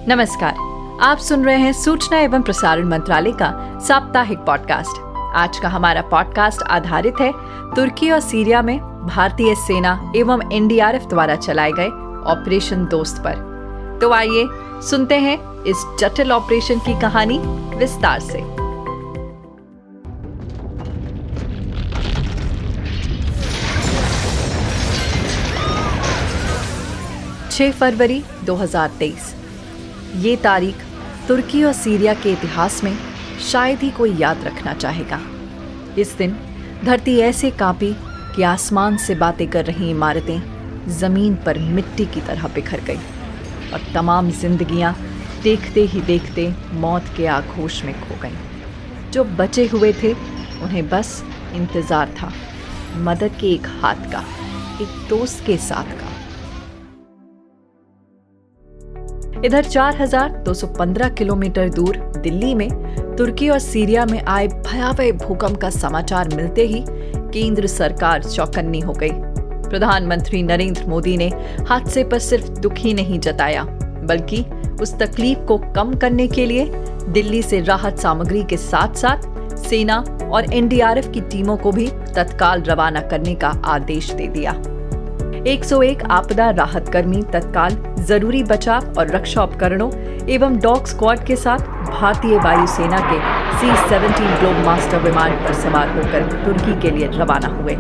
नमस्कार, आप सुन रहे हैं सूचना एवं प्रसारण मंत्रालय का साप्ताहिक पॉडकास्ट। आज का हमारा पॉडकास्ट आधारित है तुर्की और सीरिया में भारतीय सेना एवं एनडीआरएफ द्वारा चलाए गए ऑपरेशन दोस्त पर। तो आइए सुनते हैं इस जटिल ऑपरेशन की कहानी विस्तार से। 6 फरवरी 2023। ये तारीख तुर्की और सीरिया के इतिहास में शायद ही कोई याद रखना चाहेगा। इस दिन धरती ऐसे कांपी कि आसमान से बातें कर रही इमारतें जमीन पर मिट्टी की तरह बिखर गई और तमाम जिंदगियां देखते ही देखते मौत के आगोश में खो गईं। जो बचे हुए थे उन्हें बस इंतजार था, मदद के एक हाथ का, एक दोस्त के साथ का। इधर 4215 किलोमीटर दूर दिल्ली में तुर्की और सीरिया में आए भयावह भूकंप का समाचार मिलते ही केंद्र सरकार चौकन्नी हो गई। प्रधानमंत्री नरेंद्र मोदी ने हादसे पर सिर्फ दुख ही नहीं जताया, बल्कि उस तकलीफ को कम करने के लिए दिल्ली से राहत सामग्री के साथ साथ सेना और एनडीआरएफ की टीमों को भी तत्काल रवाना करने का आदेश दे दिया। 101 आपदा राहत कर्मी तत्काल जरूरी बचाव और रक्षा उपकरणों एवं डॉग स्क्वाड के साथ भारतीय वायुसेना के C-17 ग्लोबमास्टर विमान पर सवार होकर तुर्की के लिए रवाना हुए।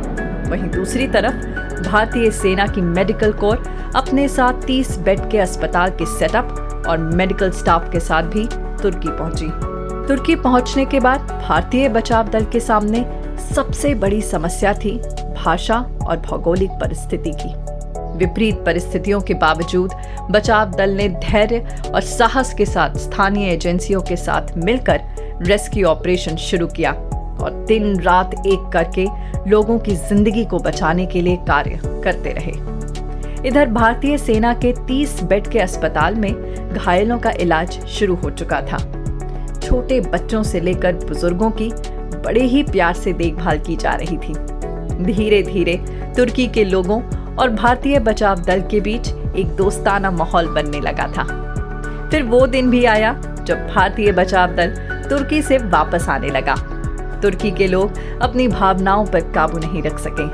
वहीं दूसरी तरफ भारतीय सेना की मेडिकल कोर अपने साथ 30 बेड के अस्पताल के सेटअप और मेडिकल स्टाफ के साथ भी तुर्की पहुंची। तुर्की पहुंचने के बाद भारतीय बचाव दल के सामने सबसे बड़ी समस्या थी भाषा और भौगोलिक परिस्थिति की। विपरीत परिस्थितियों के बावजूद बचाव दल ने धैर्य और साहस के साथ स्थानीय एजेंसियों के साथ मिलकर रेस्क्यू ऑपरेशन शुरू किया और दिन रात एक करके लोगों की जिंदगी को बचाने के लिए कार्य करते रहे। इधर भारतीय सेना के 30 बेड के अस्पताल में घायलों का इलाज शुरू हो चुका था। छोटे बच्चों से लेकर बुजुर्गों की बड़े ही प्यार से देखभाल की जा रही थी। धीरे धीरे तुर्की के लोगों और भारतीय बचाव दल के बीच एक दोस्ताना माहौल बनने लगा था। फिर वो दिन भी आया जब भारतीय बचाव दल तुर्की से वापस आने लगा। तुर्की के लोग अपनी भावनाओं पर काबू नहीं रख सके।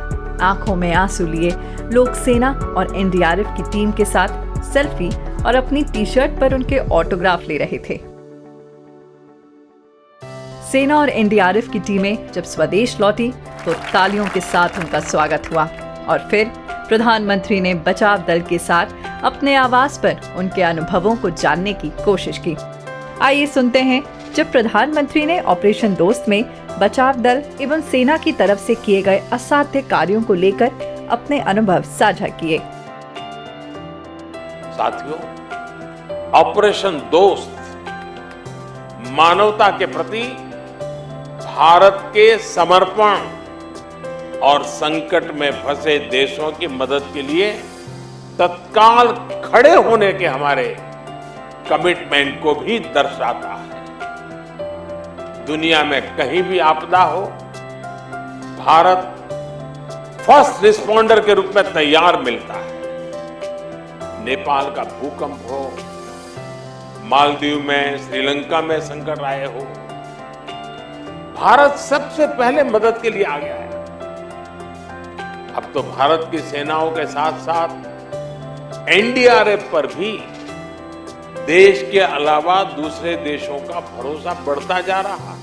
आंखों में आंसू लिए लोग सेना और एनडीआरएफ की टीम के साथ सेल्फी और अपनी टी-शर्ट पर उनके ऑटोग्राफ ले रहे थे। सेना और एनडीआरएफ की टीमें जब स्वदेश लौटी तो तालियों के साथ उनका स्वागत हुआ और फिर प्रधानमंत्री ने बचाव दल के साथ अपने आवास पर उनके अनुभवों को जानने की कोशिश की। आइए सुनते हैं जब प्रधानमंत्री ने ऑपरेशन दोस्त में बचाव दल एवं सेना की तरफ से किए गए असाध्य कार्यों को लेकर अपने अनुभव साझा किए। साथियों, ऑपरेशन दोस्त मानवता के प्रति भारत के समर्पण और संकट में फंसे देशों की मदद के लिए तत्काल खड़े होने के हमारे कमिटमेंट को भी दर्शाता है। दुनिया में कहीं भी आपदा हो, भारत फर्स्ट रिस्पॉन्डर के रूप में तैयार मिलता है। नेपाल का भूकंप हो, मालदीव में, श्रीलंका में संकट आए हो, भारत सबसे पहले मदद के लिए आ गया है। अब तो भारत की सेनाओं के साथ साथ एनडीआरएफ पर भी देश के अलावा दूसरे देशों का भरोसा बढ़ता जा रहा है।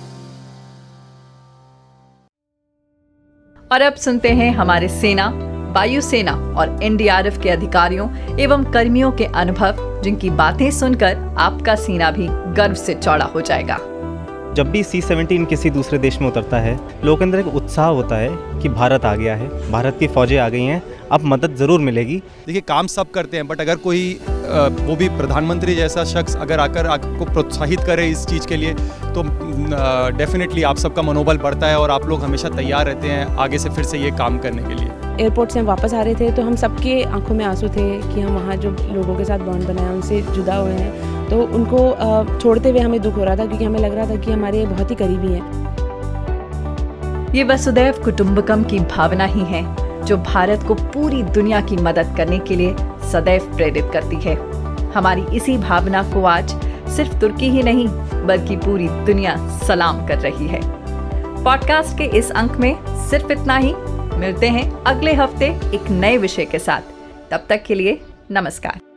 और अब सुनते हैं हमारे सेना, वायुसेना और एनडीआरएफ के अधिकारियों एवं कर्मियों के अनुभव, जिनकी बातें सुनकर आपका सीना भी गर्व से चौड़ा हो जाएगा। जब भी C-17 किसी दूसरे देश में उतरता है, लोगों के अंदर एक उत्साह होता है कि भारत आ गया है, भारत की फौजें आ गई हैं, अब मदद ज़रूर मिलेगी। देखिए, काम सब करते हैं, बट अगर कोई वो भी प्रधानमंत्री जैसा शख्स अगर आकर आपको प्रोत्साहित करे इस चीज़ के लिए, तो डेफिनेटली आप सबका मनोबल बढ़ता है और आप लोग हमेशा तैयार रहते हैं आगे से फिर से ये काम करने के लिए। एयरपोर्ट से हम वापस आ रहे थे तो हम सबके आंखों में आंसू थे कि हम वहाँ जो लोगों के साथ बॉन्ड बनाया उनसे जुदा हुए हैं, तो उनको छोड़ते हुए हमें दुख हो रहा था, क्योंकि हमें लग रहा था कि हमारे बहुत ही करीबी हैं। ये वसुदैव कुटुंबकम की भावना ही है जो भारत को पूरी दुनिया की मदद करने के लिए सदैव प्रेरित करती है। हमारी इसी भावना को आज सिर्फ तुर्की ही नहीं बल्कि पूरी दुनिया सलाम कर रही है। पॉडकास्ट के इस अंक में सिर्फ इतना ही। मिलते हैं अगले हफ्ते एक नए विषय के साथ। तब तक के लिए नमस्कार।